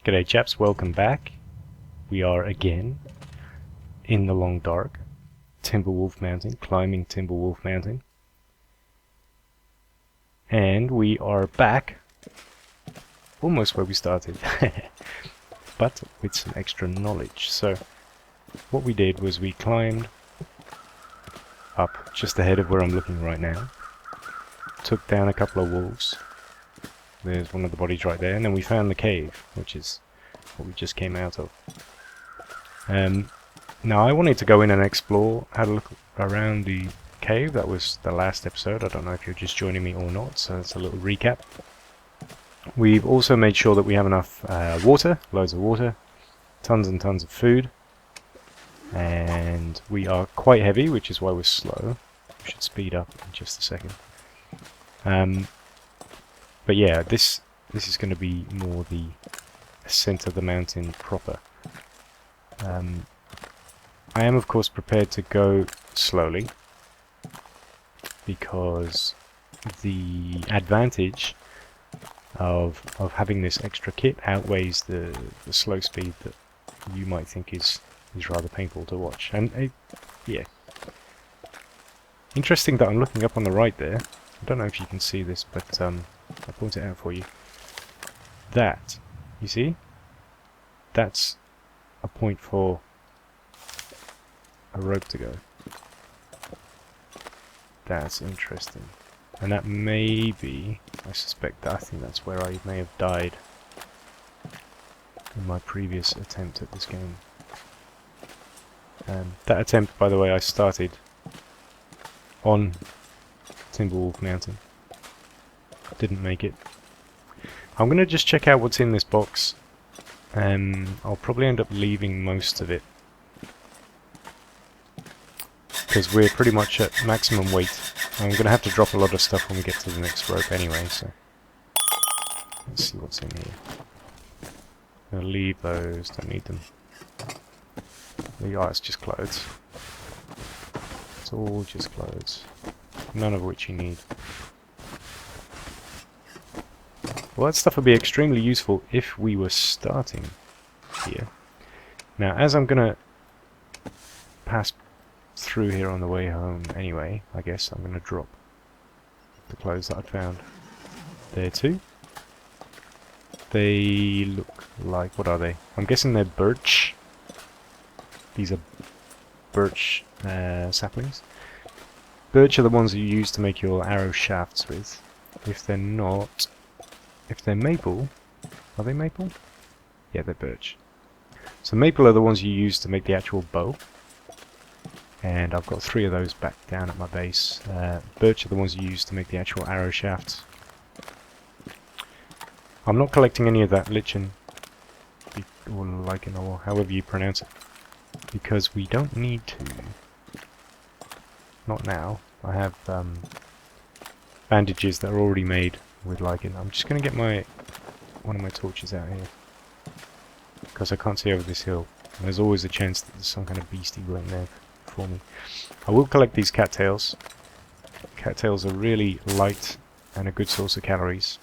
G'day chaps, welcome back. We are again in the long dark, Timberwolf Mountain, climbing Timberwolf Mountain. And we are back, almost where we started, but with some extra knowledge. So, what we did was we climbed up just ahead of where I'm looking right now, took down a couple of wolves. There's one of the bodies right there, and then we found the cave, which is what we just came out of. Now I wanted to go in and explore, had a look around the cave. That was the last episode. I don't know if you're just joining me or not, so it's a little recap. We've also made sure that we have enough water, loads of water, tons and tons of food, and we are quite heavy, which is why we're slow. We should speed up in just a second. But yeah, this is going to be more the ascent of the mountain proper. I am of course prepared to go slowly, because the advantage of having this extra kit outweighs the slow speed that you might think is rather painful to watch. And yeah, interesting that I'm looking up on the right there. I don't know if you can see this, but I'll point it out for you. That, you see? That's a point for a rope to go. That's interesting. And that may be, I think that's where I may have died in my previous attempt at this game. That attempt, by the way, I started on Timberwolf Mountain. Didn't make it. I'm going to just check out what's in this box. I'll probably end up leaving most of it, because we're pretty much at maximum weight. I'm going to have to drop a lot of stuff when we get to the next rope anyway, so let's see what's in here. I'll leave those, don't need them. Oh, it's just clothes. It's all just clothes, none of which you need. Well, that stuff would be extremely useful if we were starting here. Now, as I'm going to pass through here on the way home anyway, I guess I'm going to drop the clothes that I found there too. They look like, what are they? I'm guessing they're birch. These are birch saplings. Birch are the ones you use to make your arrow shafts with. If they're not... If they're maple, are they maple? Yeah, they're birch. So maple are the ones you use to make the actual bow. And I've got 3 of those back down at my base. Birch are the ones you use to make the actual arrow shafts. I'm not collecting any of that lichen, or lichen, or however you pronounce it, because we don't need to. Not now. I have bandages that are already made with lichen. I'm just going to get one of my torches out here, because I can't see over this hill. And there's always a chance that there's some kind of beastie going there for me. I will collect these cattails. Cattails are really light and a good source of calories.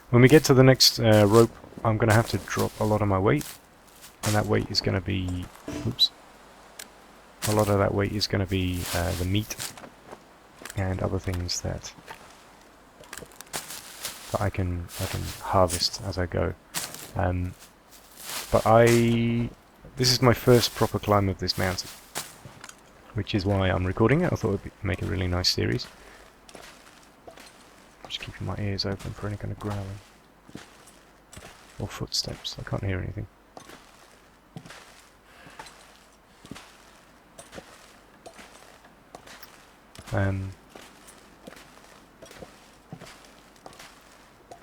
When we get to the next rope, I'm going to have to drop a lot of my weight, and that weight is going to be... Oops. A lot of that weight is going to be the meat and other things that I can harvest as I go. But this is my first proper climb of this mountain, which is why I'm recording it. I thought it would make a really nice series. Just keeping my ears open for any kind of growling or footsteps. I can't hear anything.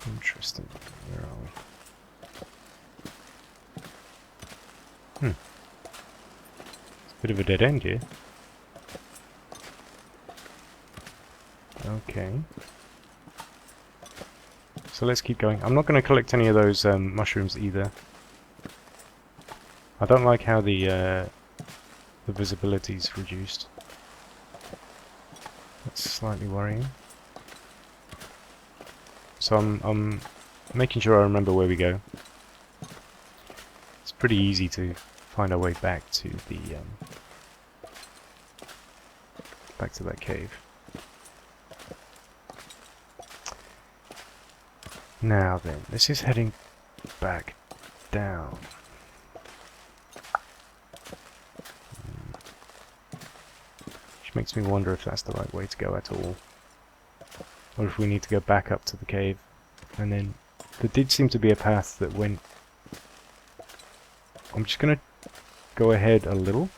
Interesting. Where are we? It's a bit of a dead end here. Okay. So let's keep going. I'm not going to collect any of those mushrooms either. I don't like how the visibility is reduced. That's slightly worrying. So I'm making sure I remember where we go. pretty easy to find our way back to the back to that cave. Now then, this is heading back down. Which makes me wonder if that's the right way to go at all. Or if we need to go back up to the cave. And then, there did seem to be a path that went... I'm just going to go ahead a little.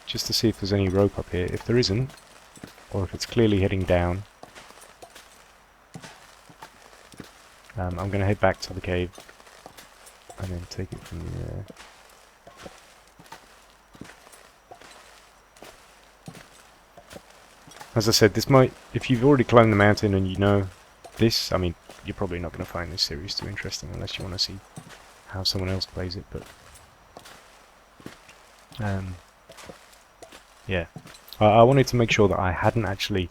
Just to see if there's any rope up here. If there isn't, or if it's clearly heading down, I'm going to head back to the cave and then take it from there. As I said, this might, if you've already climbed the mountain and you know this, I mean, you're probably not going to find this series too interesting unless you want to see how someone else plays it, but yeah. I wanted to make sure that I hadn't actually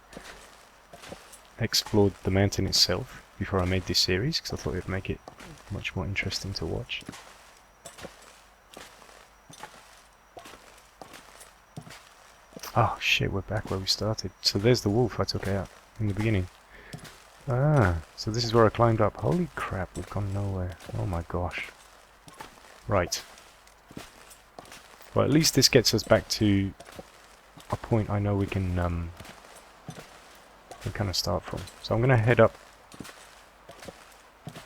explored the mountain itself before I made this series, because I thought it would make it much more interesting to watch. Oh shit, we're back where we started. So there's the wolf I took out in the beginning. Ah, so this is where I climbed up. Holy crap, we've gone nowhere. Oh my gosh. Right. Well, at least this gets us back to a point I know we can kind of start from. So I'm going to head up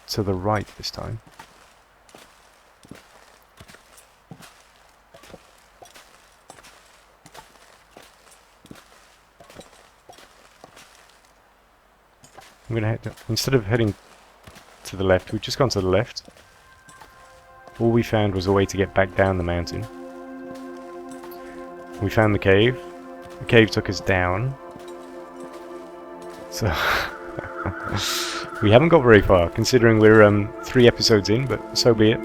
to the right this time. I'm going to head, instead of heading to the left, we've just gone to the left. All we found was a way to get back down the mountain. We found the cave. The cave took us down. So we haven't got very far, considering we're 3 episodes in, but so be it.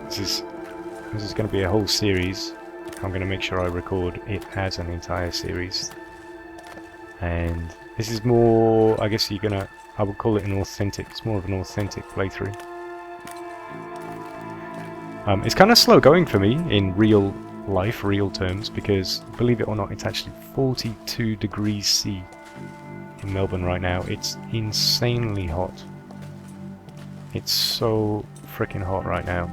This is going to be a whole series. I'm going to make sure I record it as an entire series. And this is more, I guess I would call it an authentic, it's more of an authentic playthrough. It's kind of slow going for me in real life, real terms, because believe it or not, it's actually 42 degrees C in Melbourne right now. It's insanely hot. It's so freaking hot right now.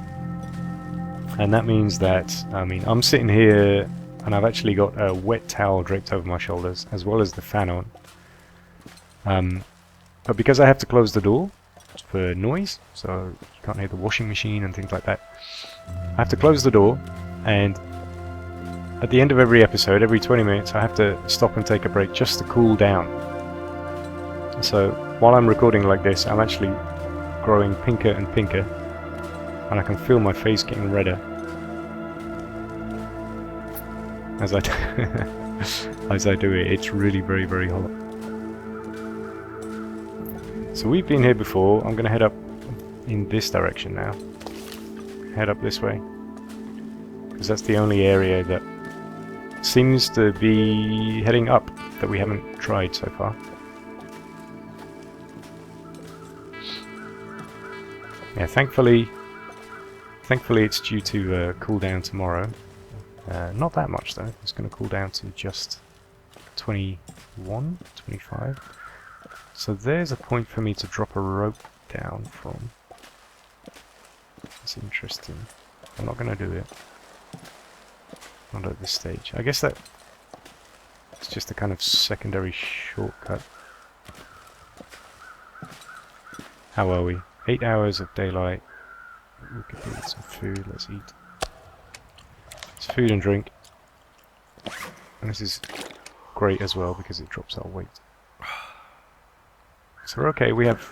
And that means that, I mean, I'm sitting here and I've actually got a wet towel draped over my shoulders, as well as the fan on. But because I have to close the door for noise, so you can't hear the washing machine and things like that, I have to close the door, and at the end of every episode, every 20 minutes, I have to stop and take a break just to cool down. So while I'm recording like this, I'm actually growing pinker and pinker, and I can feel my face getting redder as I as I do it. It's really very, very hot. So we've been here before. I'm going to head up in this direction now. Head up this way, because that's the only area that seems to be heading up that we haven't tried so far. Yeah, thankfully it's due to cool down tomorrow. Not that much though. It's going to cool down to just 21, 25. So there's a point for me to drop a rope down from. That's interesting. I'm not going to do it. Not at this stage. I guess that it's just a kind of secondary shortcut. How are we? 8 hours of daylight. We could do with some food. Let's eat. It's food and drink. And this is great as well because it drops our weight. So we're okay. We have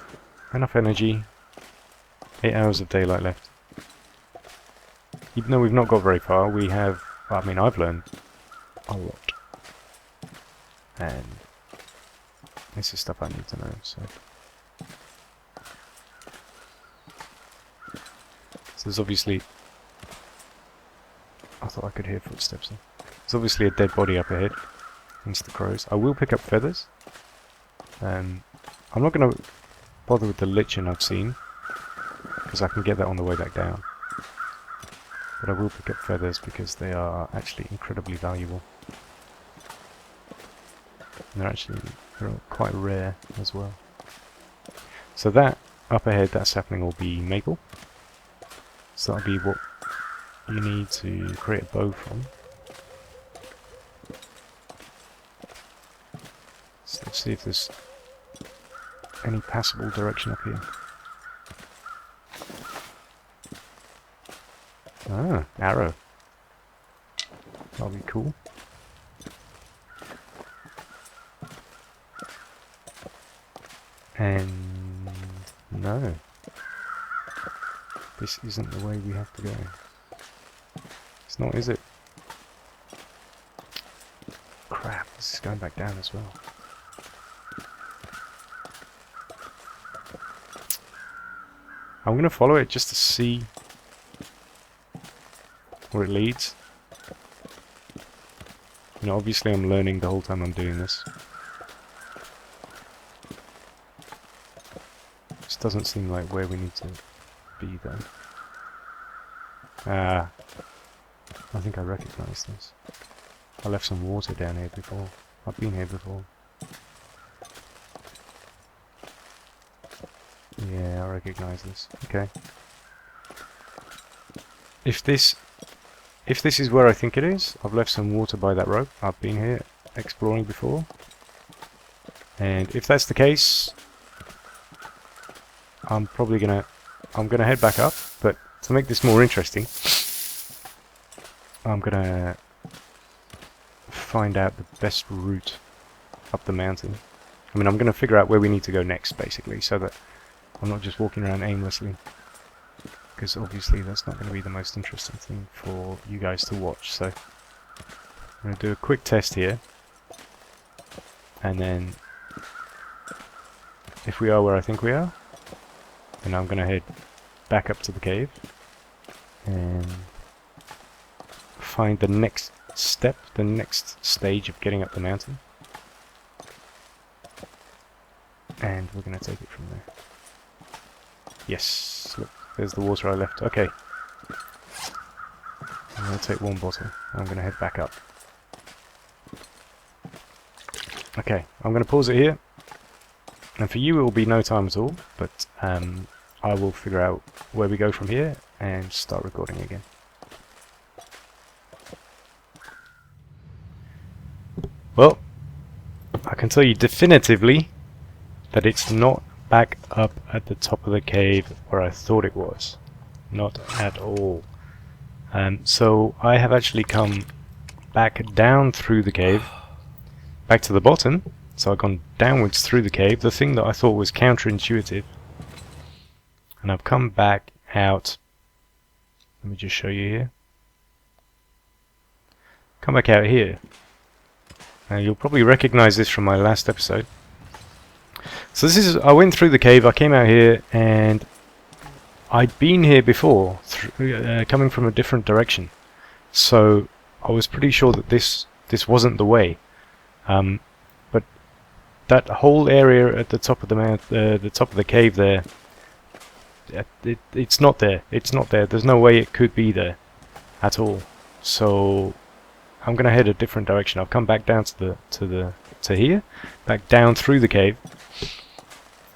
enough energy. 8 hours of daylight left. Even though we've not got very far, we have... I mean, I've learned a lot. And this is stuff I need to know, so... So there's obviously... I thought I could hear footsteps there. There's obviously a dead body up ahead. Hence the crows. I will pick up feathers. I'm not going to bother with the lichen I've seen. because I can get that on the way back down. But I will pick up feathers because they are actually incredibly valuable. And they're quite rare as well. So that, up ahead, that sapling will be maple. So that'll be what you need to create a bow from. So let's see if there's any passable direction up here. Ah, arrow. That'll be cool. And no. This isn't the way we have to go. It's not, is it? Crap, this is going back down as well. I'm going to follow it just to see where it leads. You know, obviously I'm learning the whole time I'm doing this. This doesn't seem like where we need to be though. Ah, I think I recognize this. I left some water down here before. I've been here before. Yeah, I recognize this. Okay. If this is where I think it is, I've left some water by that rope. I've been here exploring before. And if that's the case, I'm gonna head back up, but to make this more interesting, I'm gonna find out the best route up the mountain. I mean, I'm gonna figure out where we need to go next, basically, so that I'm not just walking around aimlessly, because obviously that's not going to be the most interesting thing for you guys to watch. So I'm going to do a quick test here, and then if we are where I think we are, then I'm going to head back up to the cave and find the next step, the next stage of getting up the mountain, and we're going to take it from there. Yes, look, there's the water I left. Okay. I'm going to take one bottle. I'm going to head back up. Okay, I'm going to pause it here. And for you it will be no time at all, but I will figure out where we go from here and start recording again. Well, I can tell you definitively that it's not back up at the top of the cave where I thought it was. Not at all. So I have actually come back down through the cave, back to the bottom. So I've gone downwards through the cave, the thing that I thought was counterintuitive. And I've come back out. Let me just show you here. Come back out here. Now you'll probably recognize this from my last episode. So this is, I went through the cave, I came out here, and I'd been here before, coming from a different direction. So I was pretty sure that this wasn't the way. But that whole area at the top of the top of the cave there, it's not there. It's not there. There's no way it could be there at all. So I'm gonna head a different direction. I've come back down to here, back down through the cave.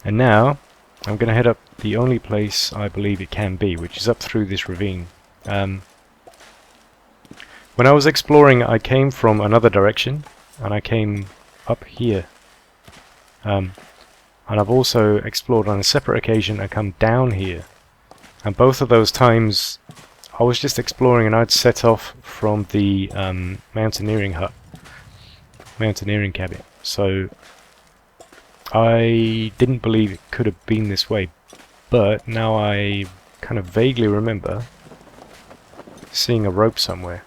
And now, I'm going to head up the only place I believe it can be, which is up through this ravine. When I was exploring, I came from another direction, and I came up here. And I've also explored on a separate occasion and come down here. And both of those times, I was just exploring and I'd set off from the mountaineering cabin. So I didn't believe it could have been this way, but now I kind of vaguely remember seeing a rope somewhere.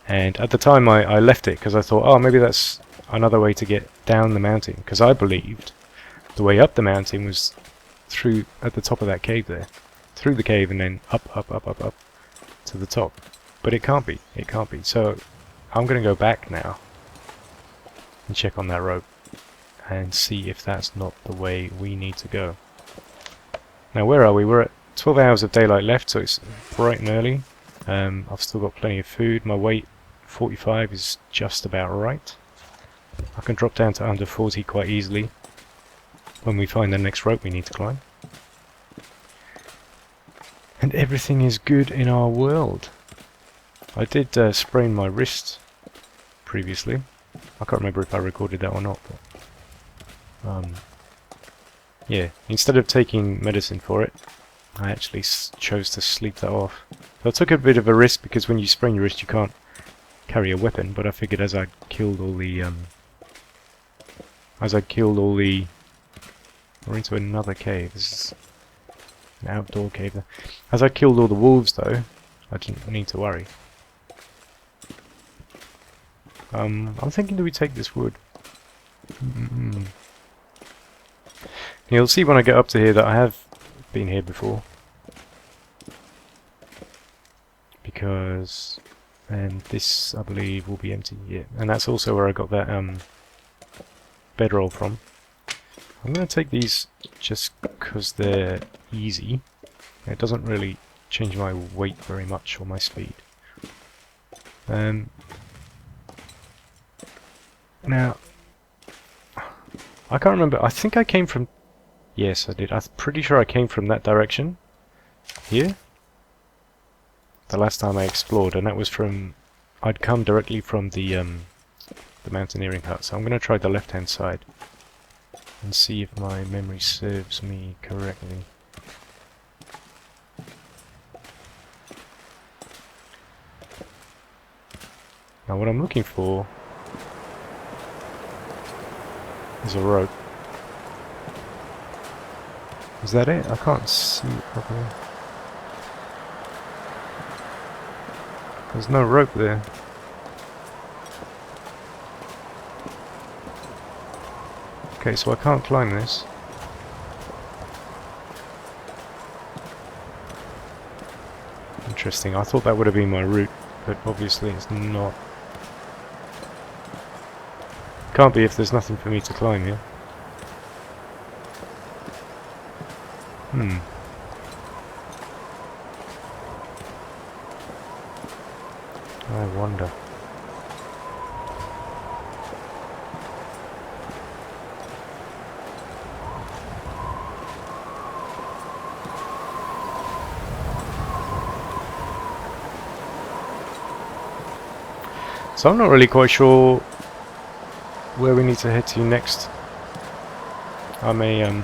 And at the time I left it because I thought, oh, maybe that's another way to get down the mountain, because I believed the way up the mountain was through at the top of that cave there, through the cave and then up to the top. But it can't be. It can't be. So I'm going to go back now and check on that rope and see if that's not the way we need to go. Now where are we? We're at 12 hours of daylight left, so it's bright and early. I've still got plenty of food. My weight, 45, is just about right. I can drop down to under 40 quite easily when we find the next rope we need to climb. And everything is good in our world. I did sprain my wrist previously. I can't remember if I recorded that or not, but yeah, instead of taking medicine for it, I actually chose to sleep that off. So I took a bit of a risk because when you sprain your wrist you can't carry a weapon, but I figured as I killed all the we're into another cave. This is an outdoor cave. As I killed all the wolves though, I didn't need to worry. I'm thinking, do we take this wood? You'll see when I get up to here that I have been here before. Because... and this, I believe, will be empty. Yeah, and that's also where I got that bedroll from. I'm going to take these just because they're easy. It doesn't really change my weight very much or my speed. Now, I can't remember. I think I came from... yes, I did. I'm pretty sure I came from that direction. Here. The last time I explored, and that was from... I'd come directly from the mountaineering hut. So I'm going to try the left-hand side and see if my memory serves me correctly. Now what I'm looking for is a rope. Is that it? I can't see it properly. There's no rope there. Okay, so I can't climb this. Interesting. I thought that would have been my route, but obviously it's not. Can't be if there's nothing for me to climb here. I wonder. So I'm not really quite sure where we need to head to next. I may,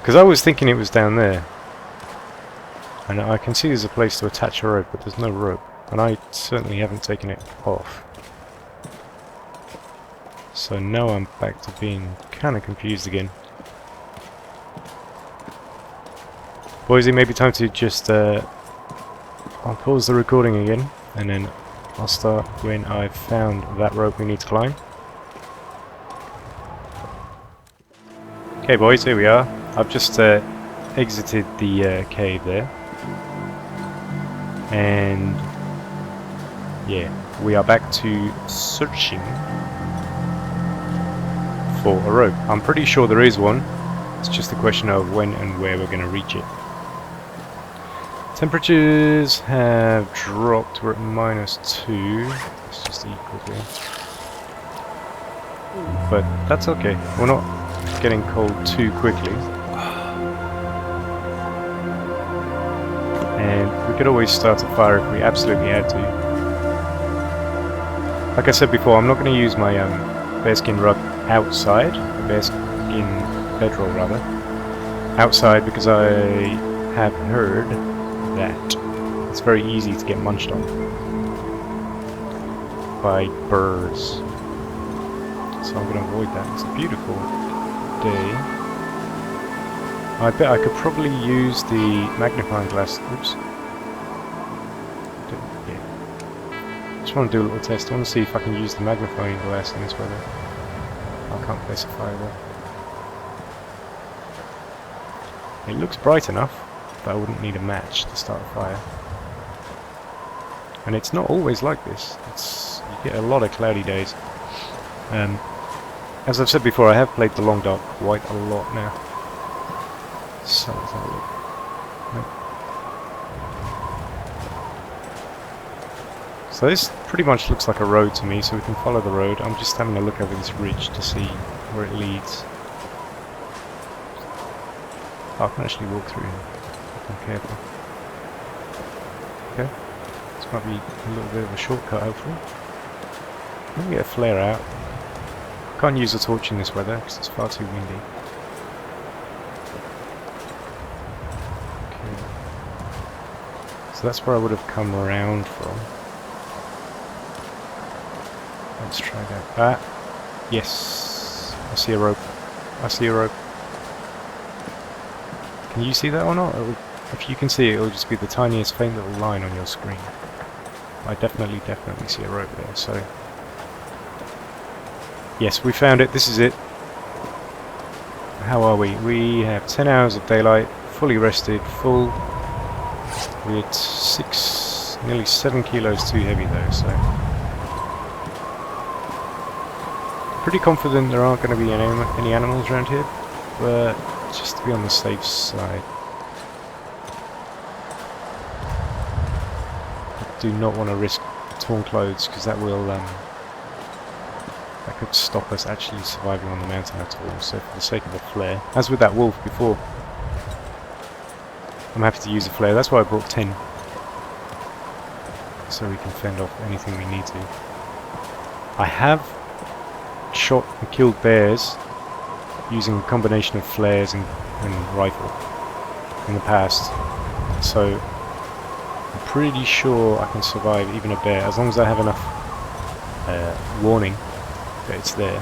because I was thinking it was down there. And I can see there's a place to attach a rope, but there's no rope. And I certainly haven't taken it off. So now I'm back to being kind of confused again. Boys, it may be time to just, I'll pause the recording again, and then I'll start when I've found that rope we need to climb. Okay boys, here we are. I've just exited the cave there. And yeah, we are back to searching for a rope. I'm pretty sure there is one. It's just a question of when and where we're going to reach it. Temperatures have dropped. We're at -2. Let's just eat quickly. But that's okay. We're not getting cold too quickly. And we could always start a fire if we absolutely had to. Like I said before, I'm not going to use my bearskin rug outside, bearskin bedroll rather, outside because I have heard that it's very easy to get munched on by birds. So I'm going to avoid that. It's a beautiful day. I bet I could probably use the magnifying glass. Oops. I want to do a little test. I want to see if I can use the magnifying glass in this weather. I can't specify that. It looks bright enough, but I wouldn't need a match to start a fire. And it's not always like this. You get a lot of cloudy days. As I've said before, I have played the Long Dark quite a lot now. So let's have a look. Nope. So this pretty much looks like a road to me, so we can follow the road. I'm just having a look over this ridge to see where it leads. Oh, I can actually walk through here if I'm careful. Okay. This might be a little bit of a shortcut, hopefully. Let me get a flare out. I can't use a torch in this weather because it's far too windy. Okay. So that's where I would have come around from. Let's try that. Ah! Yes! I see a rope. I see a rope. Can you see that or not? If you can see it, it'll just be the tiniest faint little line on your screen. I definitely see a rope there, so... Yes, we found it. This is it. How are we? We have 10 hours of daylight, fully rested, full. We're nearly 7 kilos too heavy though, so... Pretty confident there aren't going to be any animals around here, but just to be on the safe side. I do not want to risk torn clothes because that will that could stop us actually surviving on the mountain at all. So for the sake of a flare, as with that wolf before, I'm happy to use a flare. That's why I brought 10, so we can fend off anything we need to. I have shot and killed bears using a combination of flares and rifle in the past, so I'm pretty sure I can survive even a bear as long as I have enough warning that it's there.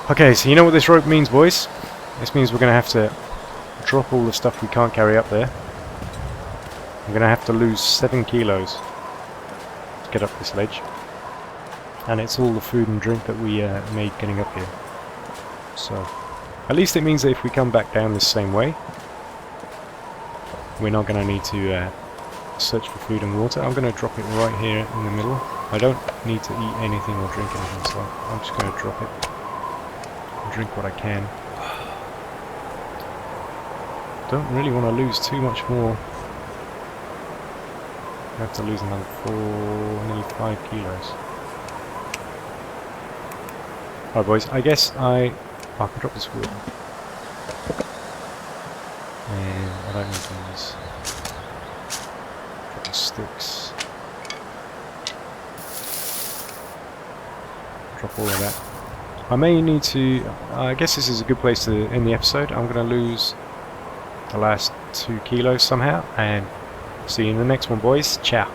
Okay, so you know what this rope means, boys? This means we're going to have to drop all the stuff we can't carry up there. I'm going to have to lose 7 kilos to get up this ledge. And it's all the food and drink that we made getting up here. So, at least it means that if we come back down this same way, we're not going to need to search for food and water. I'm going to drop it right here in the middle. I don't need to eat anything or drink anything, so I'm just going to drop it and drink what I can. Don't really want to lose too much more. I have to lose another nearly 5 kilos. Alright boys, I guess I can drop this wood. And I don't need these. Drop the sticks. Drop all of that. I may need to... I guess this is a good place to end the episode. I'm going to lose the last 2 kilos somehow. And see you in the next one, boys. Ciao.